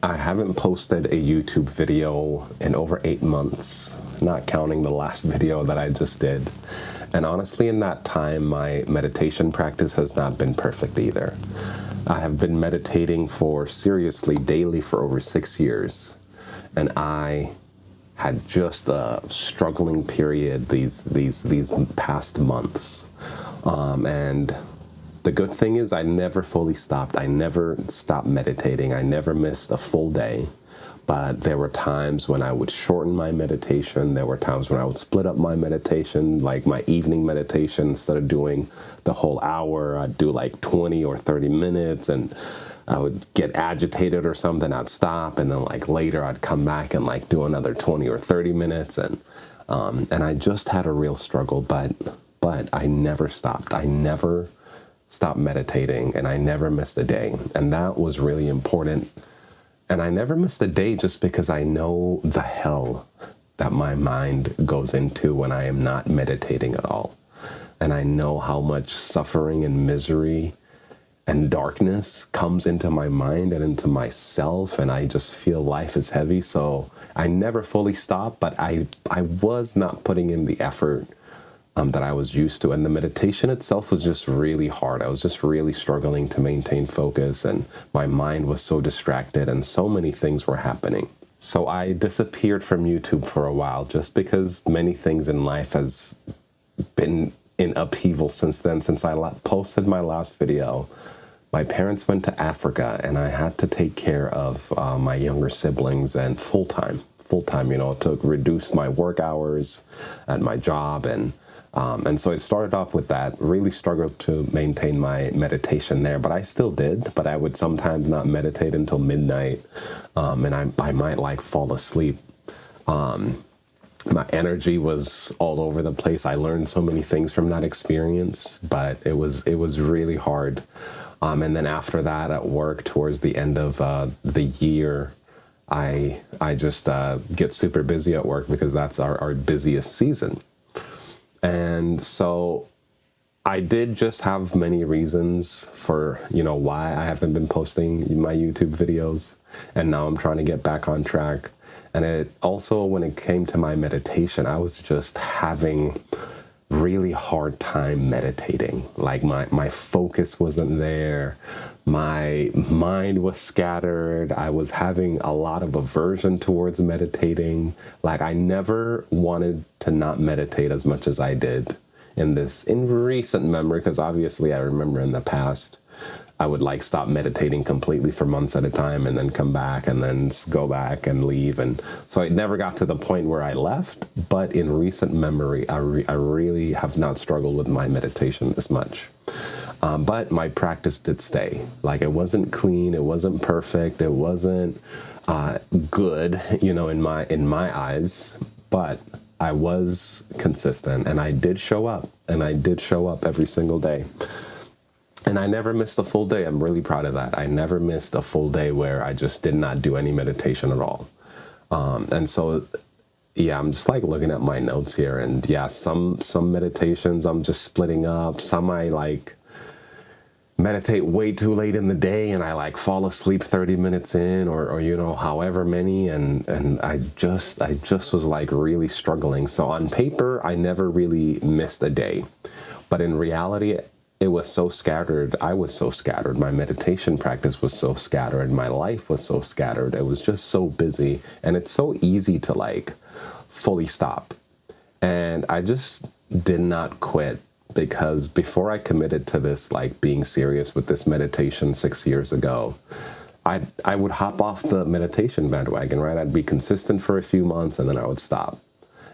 I haven't posted a YouTube video in over 8 months, not counting the last video that I just did. And honestly, in that time, my meditation practice has not been perfect either. I have been meditating for seriously daily for over 6 years. And I had just a struggling period these past months. And the good thing is I never fully stopped. I never stopped meditating. I never missed a full day. But there were times when I would shorten my meditation. There were times when I would split up my meditation, like my evening meditation. Instead of doing the whole hour, I'd do like 20 or 30 minutes, and I would get agitated or something. I'd stop, and then like later I'd come back and like do another 20 or 30 minutes. And I just had a real struggle, but I never stopped. I never stopped meditating, and I never missed a day. And that was really important. And I never missed a day just because I know the hell that my mind goes into when I am not meditating at all. And I know how much suffering and misery and darkness comes into my mind and into myself, and I just feel life is heavy. So I never fully stopped, but I was not putting in the effort that I was used to. And the meditation itself was just really hard. I was just really struggling to maintain focus, and my mind was so distracted and so many things were happening. So I disappeared from YouTube for a while just because many things in life has been in upheaval since then. Since I posted my last video, my parents went to Africa, and I had to take care of my younger siblings, and full-time, to reduce my work hours at my job. And so it started off with that. Really struggled to maintain my meditation there, but I still did. But I would sometimes not meditate until midnight, and I might like fall asleep. My energy was all over the place. I learned so many things from that experience, but it was really hard. And then after that, at work, towards the end of the year, I just get super busy at work because that's our busiest season. And so I did just have many reasons for, why I haven't been posting my YouTube videos. And now I'm trying to get back on track. And it also, when it came to my meditation, I was just having really hard time meditating. Like my focus wasn't there. My mind was scattered. I was having a lot of aversion towards meditating. Like I never wanted to not meditate as much as I did in recent memory, because obviously I remember in the past, I would like stop meditating completely for months at a time and then come back and then go back and leave. And so it never got to the point where I left. But in recent memory, I really have not struggled with my meditation this much. But my practice did stay. Like it wasn't clean. It wasn't perfect. It wasn't good, in my eyes. But I was consistent, and I did show up, every single day. And I never missed a full day. I'm really proud of that. I never missed a full day where I just did not do any meditation at all. And so, yeah, I'm just like looking at my notes here, and yeah, some meditations I'm just splitting up. Some I like meditate way too late in the day, and I like fall asleep 30 minutes in, or however many, and I just was like really struggling. So on paper, I never really missed a day, but in reality, it was so scattered. I was so scattered. My meditation practice was so scattered. My life was so scattered. It was just so busy, and it's so easy to like fully stop. And I just did not quit, because before I committed to this, like being serious with this meditation 6 years ago, I would hop off the meditation bandwagon, right? I'd be consistent for a few months, and then I would stop.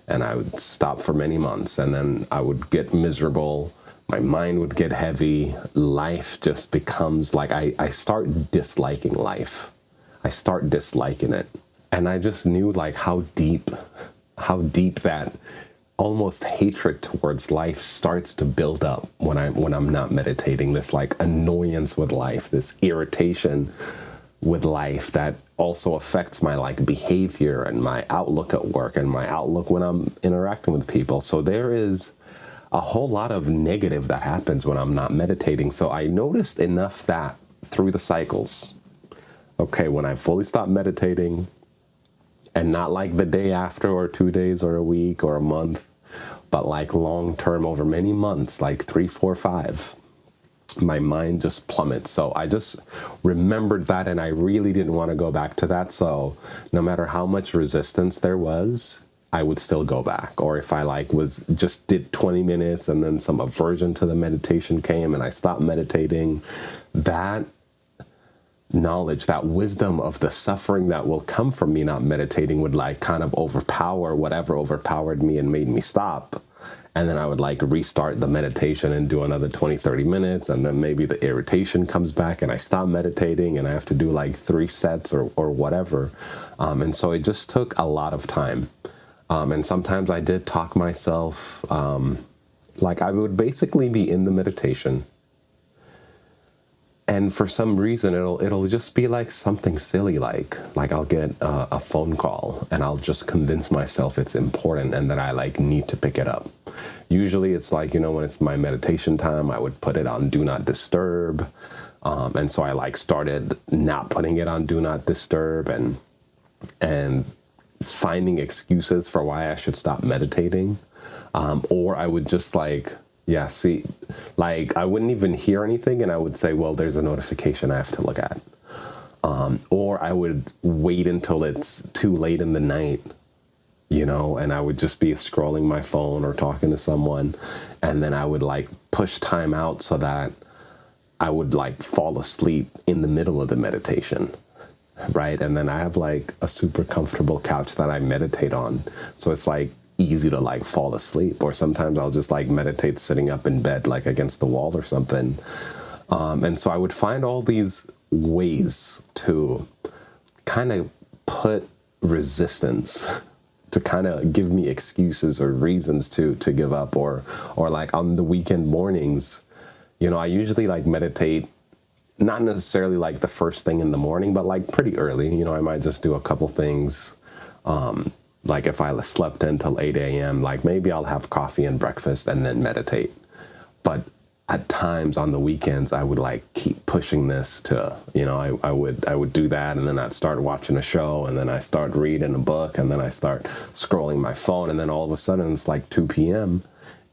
And I would stop for many months, and then I would get miserable. My mind would get heavy. Life just becomes like, I start disliking life. I start disliking it. And I just knew like how deep that almost hatred towards life starts to build up when I'm not meditating. This like annoyance with life, this irritation with life that also affects my like behavior and my outlook at work and my outlook when I'm interacting with people. So there is a whole lot of negative that happens when I'm not meditating. So I noticed enough that through the cycles okay, when I fully stop meditating, and not like the day after or 2 days or a week or a month, but like long term over many months, like 3, 4, 5, my mind just plummets. So I just remembered that, and I really didn't want to go back to that. So no matter how much resistance there was, I would still go back. Or if I like was just did 20 minutes and then some aversion to the meditation came and I stopped meditating, that knowledge, that wisdom of the suffering that will come from me not meditating would like kind of overpower whatever overpowered me and made me stop. And then I would like restart the meditation and do another 20, 30 minutes. And then maybe the irritation comes back and I stop meditating and I have to do like 3 sets or whatever. And so it just took a lot of time. And sometimes I did talk myself, like I would basically be in the meditation. And for some reason, it'll just be like something silly, like I'll get a phone call and I'll just convince myself it's important and that I like need to pick it up. Usually it's like, when it's my meditation time, I would put it on Do Not Disturb. And so I like started not putting it on Do Not Disturb and finding excuses for why I should stop meditating. Or I would just like, I wouldn't even hear anything and I would say, well, there's a notification I have to look at. Or I would wait until it's too late in the night, and I would just be scrolling my phone or talking to someone. And then I would like push time out so that I would like fall asleep in the middle of the meditation. Right. And then I have like a super comfortable couch that I meditate on. So it's like easy to like fall asleep, or sometimes I'll just like meditate sitting up in bed, like against the wall or something. And so I would find all these ways to kind of put resistance, to kind of give me excuses or reasons to give up, or like on the weekend mornings, I usually like meditate, not necessarily like the first thing in the morning, but like pretty early. I might just do a couple things. Like if I slept until 8 a.m., like maybe I'll have coffee and breakfast and then meditate. But at times on the weekends, I would like keep pushing this to, I would do that. And then I'd start watching a show, and then I start reading a book, and then I start scrolling my phone. And then all of a sudden it's like 2 p.m.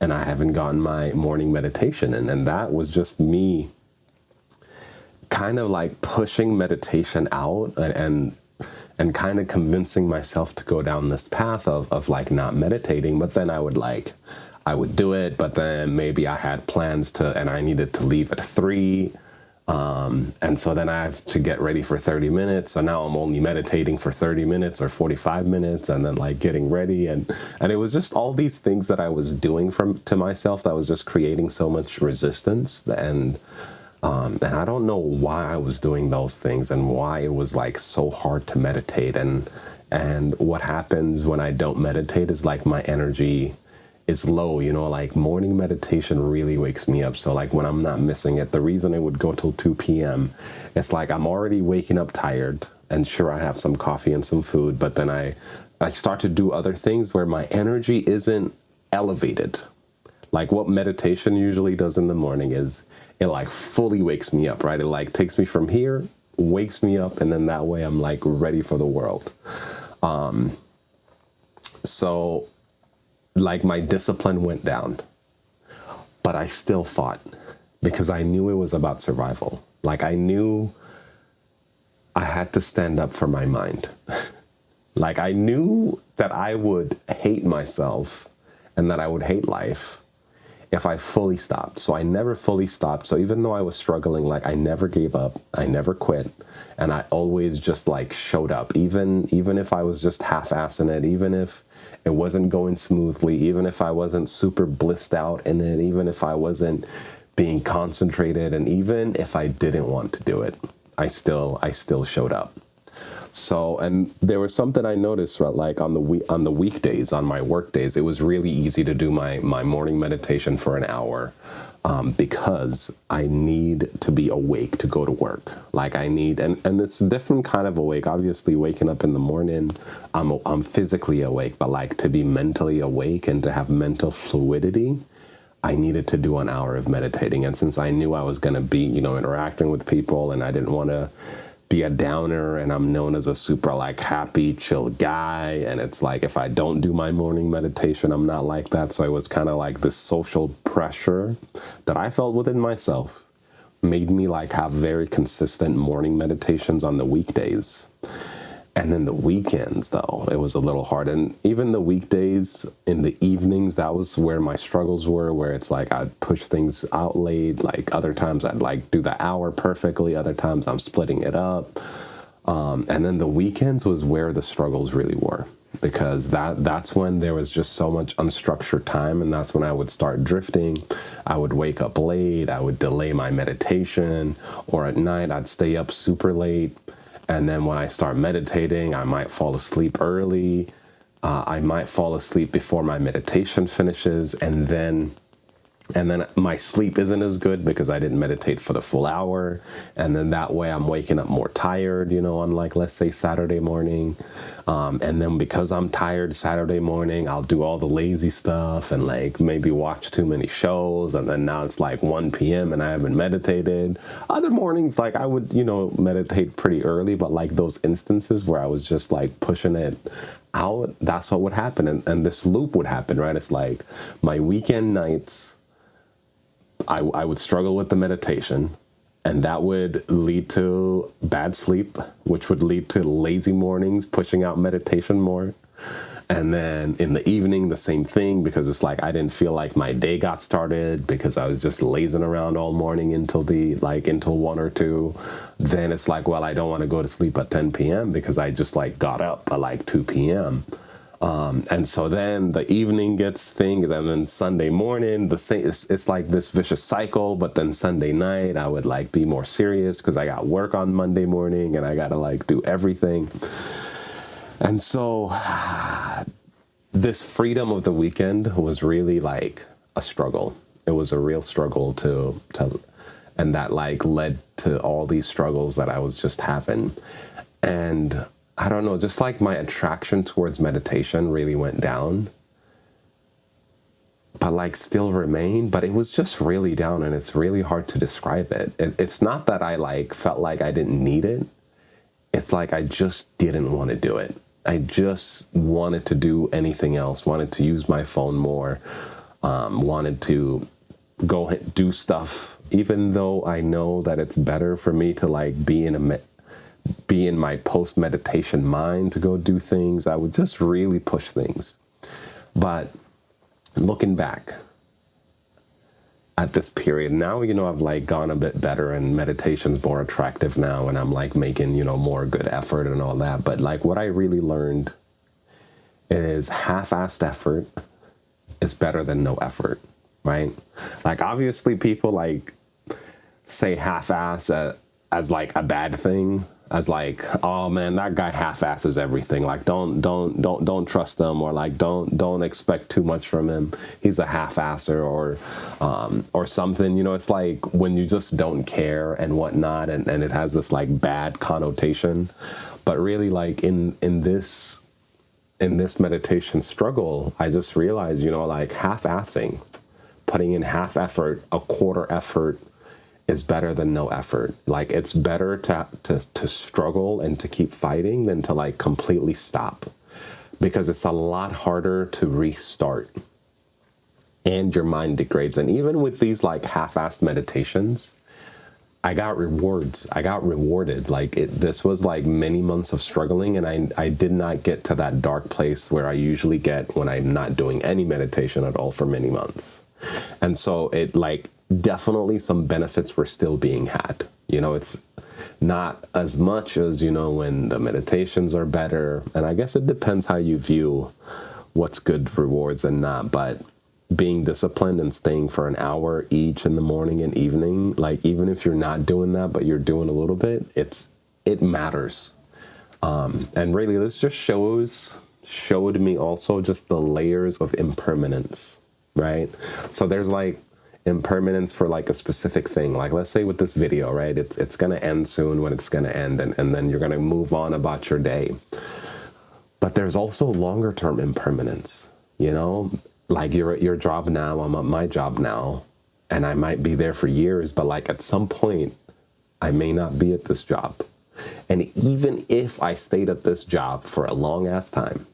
and I haven't gotten my morning meditation. And that was just me kind of like pushing meditation out and kind of convincing myself to go down this path of like not meditating. But then I would do it, but then maybe I had plans and I needed to leave at 3. And so then I have to get ready for 30 minutes. So now I'm only meditating for 30 minutes or 45 minutes and then like getting ready. And it was just all these things that I was doing to myself that was just creating so much resistance. And I don't know why I was doing those things and why it was like so hard to meditate. And what happens when I don't meditate is like my energy is low, like morning meditation really wakes me up. So like when I'm not missing it, the reason it would go till 2 p.m. it's like I'm already waking up tired, and sure, I have some coffee and some food, but then I start to do other things where my energy isn't elevated. Like what meditation usually does in the morning is it like fully wakes me up, right? It like takes me from here, wakes me up, and then that way I'm like ready for the world. So like my discipline went down, but I still fought because I knew it was about survival. Like I knew I had to stand up for my mind. Like I knew that I would hate myself and that I would hate life if I fully stopped. So I never fully stopped. So even though I was struggling, like I never gave up, I never quit. And I always just like showed up, even if I was just half-assing it, even if it wasn't going smoothly, even if I wasn't super blissed out in it, even if I wasn't being concentrated, and even if I didn't want to do it, I still showed up. So, and there was something I noticed, right, like on the weekdays, on my work days, it was really easy to do my morning meditation for an hour, because I need to be awake to go to work. Like I need, and it's a different kind of awake. Obviously, waking up in the morning, I'm physically awake, but like to be mentally awake and to have mental fluidity, I needed to do an hour of meditating. And since I knew I was going to be, interacting with people, and I didn't want to be a downer, and I'm known as a super like happy, chill guy. And it's like, if I don't do my morning meditation, I'm not like that. So it was kind of like this social pressure that I felt within myself made me like have very consistent morning meditations on the weekdays. And then the weekends, though, it was a little hard. And even the weekdays in the evenings, that was where my struggles were, where it's like I'd push things out late. Like other times I'd like do the hour perfectly. Other times I'm splitting it up. And then the weekends was where the struggles really were, because that's when there was just so much unstructured time. And that's when I would start drifting. I would wake up late. I would delay my meditation, or at night I'd stay up super late. And then when I start meditating, I might fall asleep early. I might fall asleep before my meditation finishes. And then my sleep isn't as good because I didn't meditate for the full hour. And then that way I'm waking up more tired, on like, let's say Saturday morning. And then because I'm tired Saturday morning, I'll do all the lazy stuff and like maybe watch too many shows. And then now it's like 1 p.m. and I haven't meditated. Other mornings, like I would, meditate pretty early, but like those instances where I was just like pushing it out, that's what would happen. And this loop would happen, right? It's like my weekend nights, I would struggle with the meditation, and that would lead to bad sleep, which would lead to lazy mornings, pushing out meditation more. And then in the evening, the same thing, because it's like I didn't feel like my day got started because I was just lazing around all morning until 1 or 2. Then it's like, well, I don't want to go to sleep at 10 p.m. because I just like got up at like 2 p.m. And so then the evening gets things, and then Sunday morning, the same. It's like this vicious cycle. But then Sunday night, I would like be more serious because I got work on Monday morning, and I got to like do everything. And so this freedom of the weekend was really like a struggle. It was a real struggle and that like led to all these struggles that I was just having. And I don't know, just like my attraction towards meditation really went down, but like still remained, but it was just really down, and it's really hard to describe it. It's not that I like felt like I didn't need it. It's like I just didn't want to do it. I just wanted to do anything else, wanted to use my phone more, wanted to go do stuff, even though I know that it's better for me to like be in my post-meditation mind to go do things. I would just really push things. But looking back at this period now, I've like gone a bit better, and meditation's more attractive now, and I'm like making, more good effort and all that. But like what I really learned is half-assed effort is better than no effort, right? Like obviously people like say half-ass as like a bad thing, as like, oh man, that guy half-asses everything. Like don't trust him, or like don't expect too much from him. He's a half-asser, or something. It's like when you just don't care and whatnot, and it has this like bad connotation. But really, like in this meditation struggle, I just realized, like half-assing, putting in half effort, a quarter effort, is better than no effort. Like it's better to struggle and to keep fighting than to like completely stop, because it's a lot harder to restart and your mind degrades. And even with these like half-assed meditations, I got rewards. I got rewarded. Like this was like many months of struggling, and I did not get to that dark place where I usually get when I'm not doing any meditation at all for many months. And so it like definitely some benefits were still being had. It's not as much as, when the meditations are better. And I guess it depends how you view what's good rewards and not. But being disciplined and staying for an hour each in the morning and evening, like even if you're not doing that, but you're doing a little bit, it matters. And really this just showed me also just the layers of impermanence, right? So there's like impermanence for like a specific thing. Like let's say with this video, right? It's going to end soon when it's going to end, and then you're going to move on about your day. But there's also longer term impermanence, like you're at your job now, I'm at my job now, and I might be there for years, but like at some point I may not be at this job. And even if I stayed at this job for a long ass time,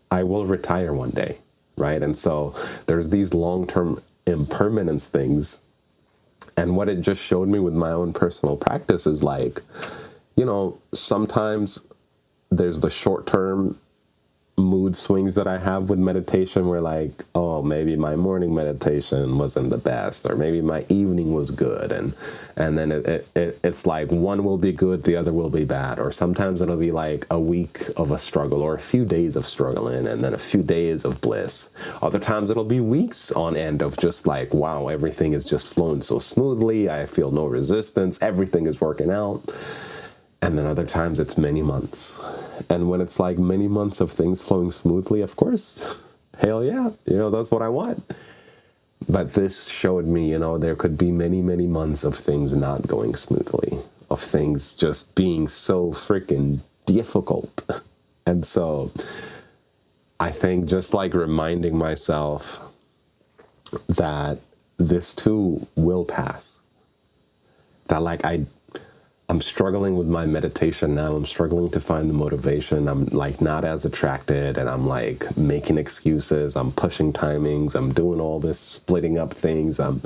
I will retire one day, right? And so there's these long-term impermanence things. And what it just showed me with my own personal practice is like, sometimes there's the short-term mood swings that I have with meditation where like, oh, maybe my morning meditation wasn't the best, or maybe my evening was good. And then it's like one will be good, the other will be bad. Or sometimes it'll be like a week of a struggle or a few days of struggling and then a few days of bliss. Other times it'll be weeks on end of just like, wow, everything is just flowing so smoothly. I feel no resistance. Everything is working out. And then other times it's many months. And when it's like many months of things flowing smoothly, of course, hell yeah, that's what I want. But this showed me, there could be many, many months of things not going smoothly, of things just being so freaking difficult. And so I think just like reminding myself that this too will pass, that like I'm struggling with my meditation now. I'm struggling to find the motivation. I'm like not as attracted, and I'm like making excuses. I'm pushing timings. I'm doing all this, splitting up things. I'm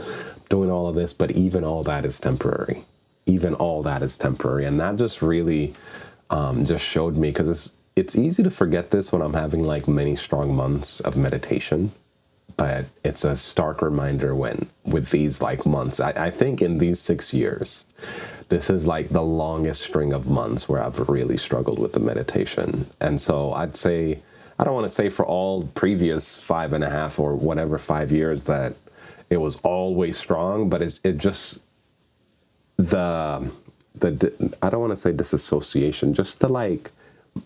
doing all of this, but even all that is temporary. Even all that is temporary. And that just really just showed me, because it's easy to forget this when I'm having like many strong months of meditation. But it's a stark reminder with these like months, I think in these 6 years, this is like the longest string of months where I've really struggled with the meditation. And so I'd say, I don't want to say for all previous 5.5 or whatever 5 years that it was always strong, but it just, I don't want to say disassociation, just the like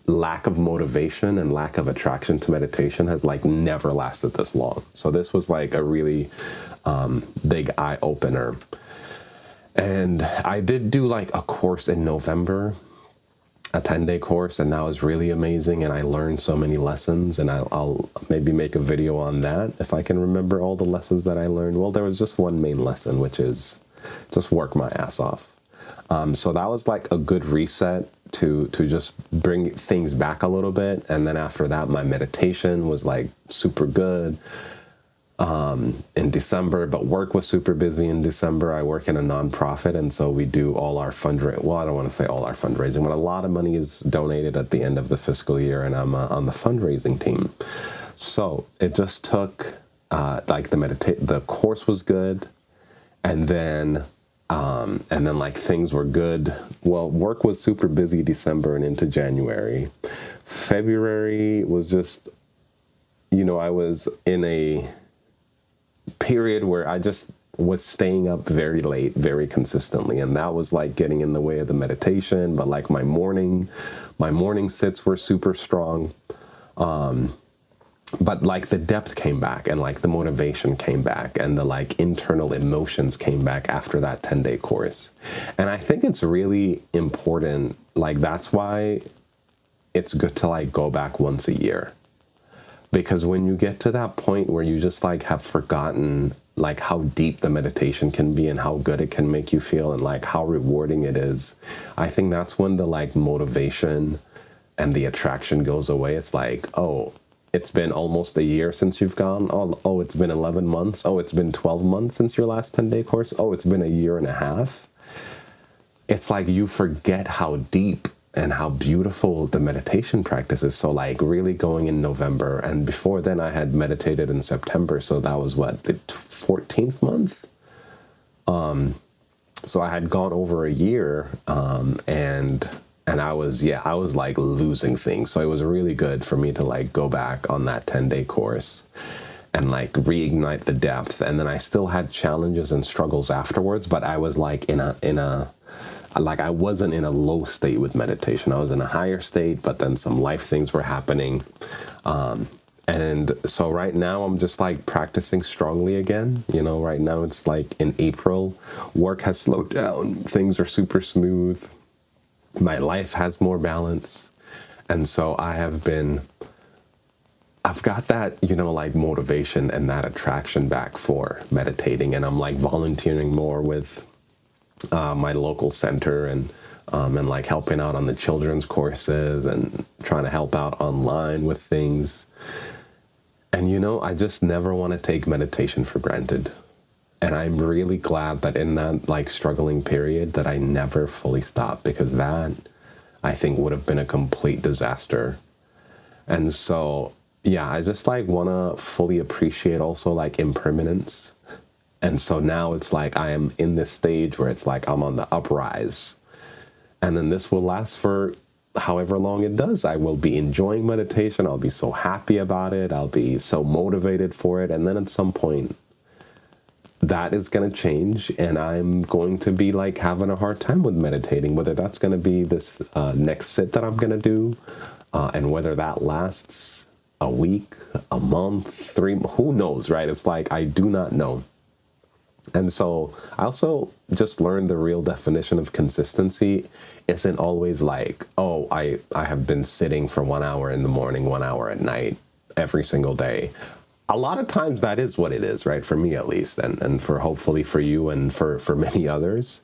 lack of motivation and lack of attraction to meditation has like never lasted this long. So this was like a really big eye opener. And I did do like a course in November, a 10-day course, and that was really amazing. And I learned so many lessons, and I'll maybe make a video on that if I can remember all the lessons that I learned. Well, there was just one main lesson, which is just work my ass off. So that was like a good reset to just bring things back a little bit. And then after that, my meditation was like super good in December, but work was super busy in December. I work in a nonprofit, and so we do all our fundraising. Well, I don't want to say all our fundraising, but a lot of money is donated at the end of the fiscal year, and I'm on the fundraising team. So it just took like the course was good, and then like things were good. Well, work was super busy December and into January. February was just, I was in a period where I just was staying up very late, very consistently. And that was like getting in the way of the meditation. But like my morning sits were super strong. But like the depth came back, and like the motivation came back, and the like internal emotions came back after that 10-day course. And I think it's really important. Like that's why it's good to like go back once a year. Because when you get to that point where you just like have forgotten like how deep the meditation can be and how good it can make you feel and like how rewarding it is, I think that's when the like motivation and the attraction goes away. It's like, oh, it's been almost a year since you've gone. Oh, it's been 11 months. Oh, it's been 12 months since your last 10-day course. Oh, it's been a year and a half. It's like you forget how deep and how beautiful the meditation practice is. So like really going in November, and before then I had meditated in September. So that was what, the 14th month? So I had gone over a year, and I was like losing things. So it was really good for me to like go back on that 10-day course and like reignite the depth. And then I still had challenges and struggles afterwards, but I was like like I wasn't in a low state with meditation. I was in a higher state, but then some life things were happening. And so right now I'm just like practicing strongly again. Right now it's like in April, work has slowed down. Things are super smooth. My life has more balance. And so I've got that, like motivation and that attraction back for meditating. And I'm like volunteering more with my local center, and and like helping out on the children's courses and trying to help out online with things. And I just never want to take meditation for granted. And I'm really glad that in that like struggling period that I never fully stopped, because that I think would have been a complete disaster. And so, yeah, I just like want to fully appreciate also like impermanence. And so now it's like I am in this stage where it's like I'm on the uprise. And then this will last for however long it does. I will be enjoying meditation. I'll be so happy about it. I'll be so motivated for it. And then at some point, that is going to change, and I'm going to be like having a hard time with meditating, whether that's going to be this next sit that I'm going to do, and whether that lasts a week, a month, 3, who knows, right? It's like, I do not know. And so I also just learned the real definition of consistency isn't always like, oh, I have been sitting for 1 hour in the morning, 1 hour at night, every single day. A lot of times that is what it is, right? For me, at least, and for hopefully for you and for many others.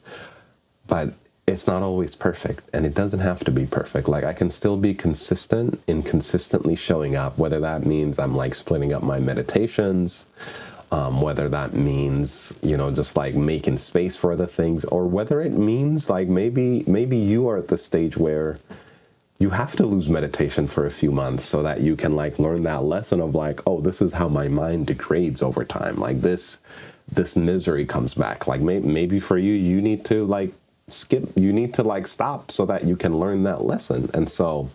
But it's not always perfect, and it doesn't have to be perfect. Like, I can still be consistent in consistently showing up, whether that means I'm like splitting up my meditations, whether that means, just like making space for other things, or whether it means like maybe you are at the stage where you have to lose meditation for a few months so that you can like learn that lesson of like, oh, this is how my mind degrades over time. Like this misery comes back. Like maybe for you, you need to like you need to like stop so that you can learn that lesson. And so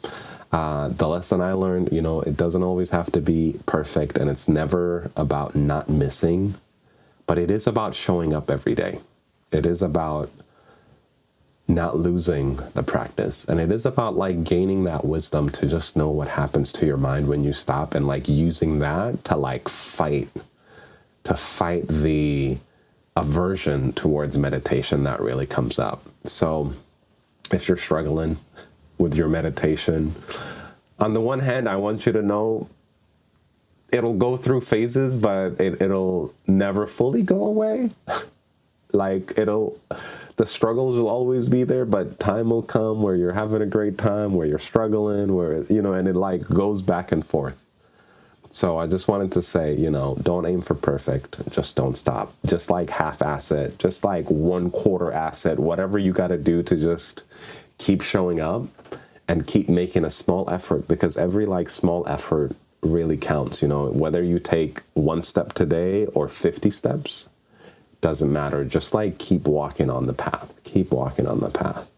the lesson I learned, it doesn't always have to be perfect, and it's never about not missing, but it is about showing up every day. It is about not losing the practice. And it is about like gaining that wisdom to just know what happens to your mind when you stop, and like using that to like fight the aversion towards meditation that really comes up. So if you're struggling with your meditation, on the one hand, I want you to know it'll go through phases, but it'll never fully go away. Like the struggles will always be there, but time will come where you're having a great time, where you're struggling, where, and it like goes back and forth. So I just wanted to say, don't aim for perfect, just don't stop. Just like half-ass it, just like 1/4 asset, whatever you got to do to just keep showing up and keep making a small effort, because every like small effort really counts, whether you take 1 step today or 50 steps, doesn't matter. Just like keep walking on the path. Keep walking on the path.